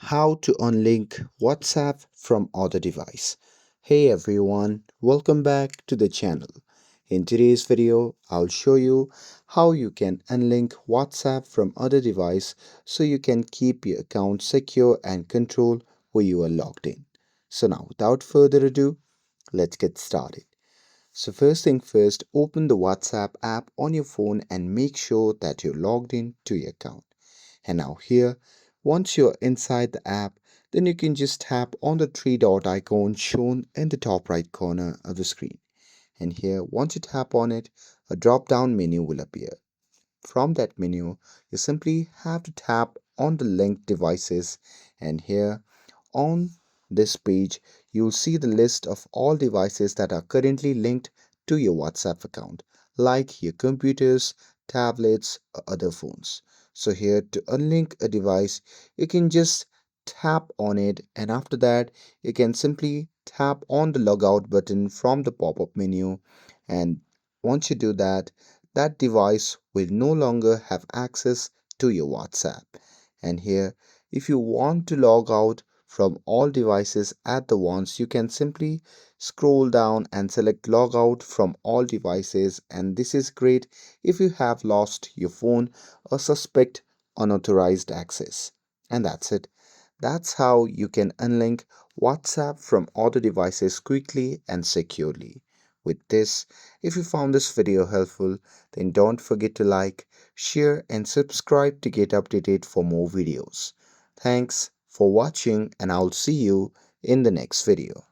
How to unlink WhatsApp from other device. Hey everyone, welcome back to the channel. In today's video, I'll show you how you can unlink WhatsApp from other device so you can keep your account secure and control where you are logged in. So now without further ado, let's get started. So first thing first, open the WhatsApp app on your phone and make sure that you're logged in to your account. And now here, once you're inside the app, then you can just tap on the three dot icon shown in the top right corner of the screen. And here, once you tap on it, a drop down menu will appear. From that menu, you simply have to tap on the linked devices, and here on this page, you'll see the list of all devices that are currently linked to your WhatsApp account, like your computers, tablets, or other phones. So here to unlink a device, you can just tap on it, and after that, you can simply tap on the logout button from the pop-up menu. And once you do that, that device will no longer have access to your WhatsApp. And here, if you want to log out from all devices at the once, you can simply scroll down and select log out from all devices, and this is great if you have lost your phone or suspect unauthorized access. And that's it. That's how you can unlink WhatsApp from other devices quickly and securely. With this, if you found this video helpful, then don't forget to like, share and subscribe to get updated for more videos. Thanks for watching, and I'll see you in the next video.